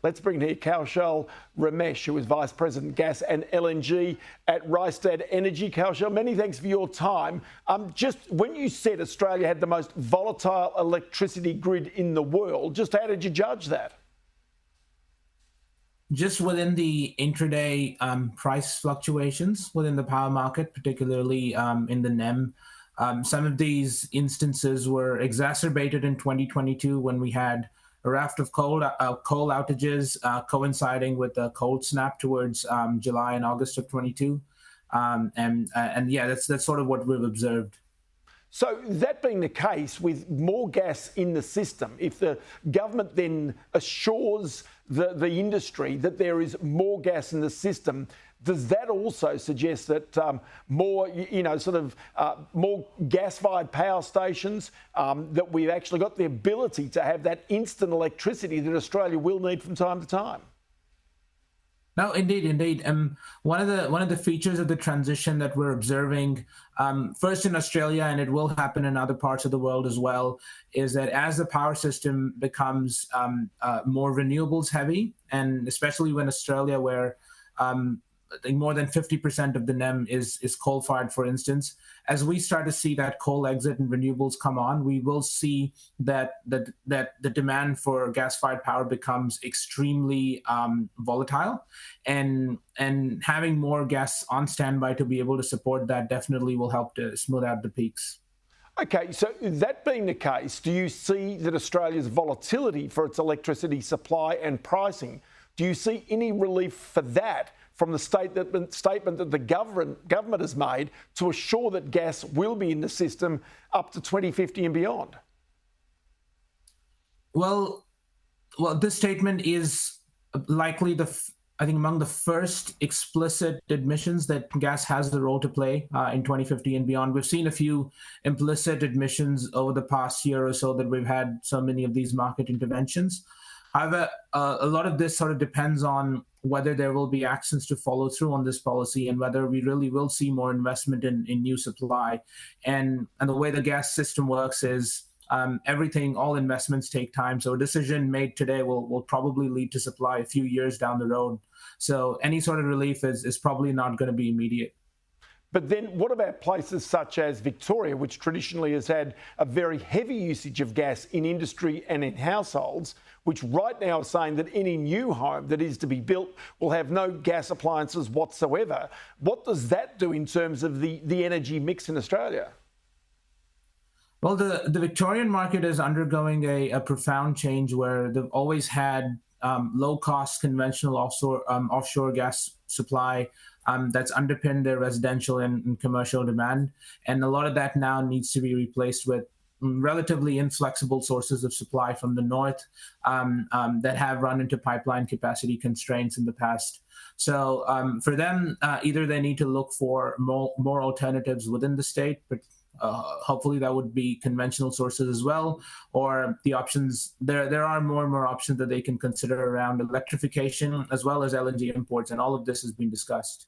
Let's bring here Kaushal Ramesh, who is Vice President Gas and LNG at Rystad Energy. Kaushal, many thanks for your time. Just when you said Australia had the most volatile electricity grid in the world, just how did you judge that? Just within the intraday price fluctuations within the power market, particularly in the NEM. Some of these instances were exacerbated in 2022 when we had a raft of coal outages coinciding with the cold snap towards July and August of 22. And yeah, that's sort of what we've observed. So that being the case, with more gas in the system, if the government then assures the industry that there is more gas in the system, does that also suggest that more gas-fired power stations, that we've actually got the ability to have that instant electricity that Australia will need from time to time? No, indeed. One of the features of the transition that we're observing, first in Australia, and it will happen in other parts of the world as well, is that as the power system becomes more renewables heavy, and especially when Australia, where I think more than 50% of the NEM is coal-fired, for instance. As we start to see that coal exit and renewables come on, we will see that the demand for gas-fired power becomes extremely volatile, and having more gas on standby to be able to support that definitely will help to smooth out the peaks. Okay, so that being the case, do you see that Australia's volatility for its electricity supply and pricing, do you see any relief for that from the statement that the government has made to assure that gas will be in the system up to 2050 and beyond? Well, this statement is likely I think among the first explicit admissions that gas has the role to play in 2050 and beyond. We've seen a few implicit admissions over the past year or so that we've had so many of these market interventions. However, a lot of this sort of depends on whether there will be actions to follow through on this policy and whether we really will see more investment in new supply. And the way the gas system works is all investments take time. So a decision made today will probably lead to supply a few years down the road. So any sort of relief is probably not going to be immediate. But then what about places such as Victoria, which traditionally has had a very heavy usage of gas in industry and in households, which right now is saying that any new home that is to be built will have no gas appliances whatsoever? What does that do in terms of the energy mix in Australia? Well, the Victorian market is undergoing a profound change where they've always had low-cost conventional offshore gas supply that's underpinned their residential and commercial demand. And a lot of that now needs to be replaced with relatively inflexible sources of supply from the north that have run into pipeline capacity constraints in the past. So for them, either they need to look for more alternatives within the state, but hopefully that would be conventional sources as well, or the options, there are more and more options that they can consider around electrification as well as LNG imports, and all of this has been discussed.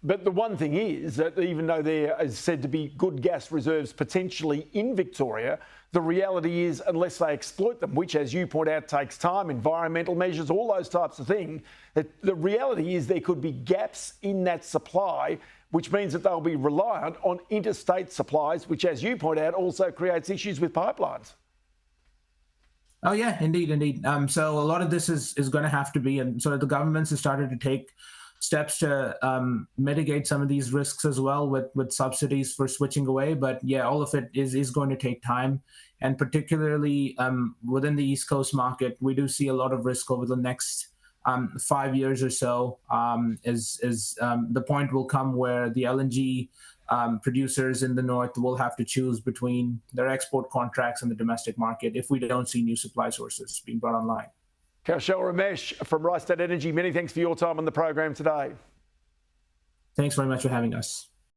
But the one thing is that even though there is said to be good gas reserves potentially in Victoria, the reality is unless they exploit them, which as you point out takes time, environmental measures, all those types of things, that the reality is there could be gaps in that supply, which means that they'll be reliant on interstate supplies, which as you point out also creates issues with pipelines. Oh yeah, indeed. So a lot of this is going to have to be, and so the governments have started to take steps to mitigate some of these risks as well with subsidies for switching away. But yeah, all of it is going to take time. And particularly within the East Coast market, we do see a lot of risk over the next 5 years or so. The point will come where the LNG producers in the north will have to choose between their export contracts and the domestic market if we don't see new supply sources being brought online. Kaushal Ramesh from Rystad Energy, many thanks for your time on the program today. Thanks very much for having us.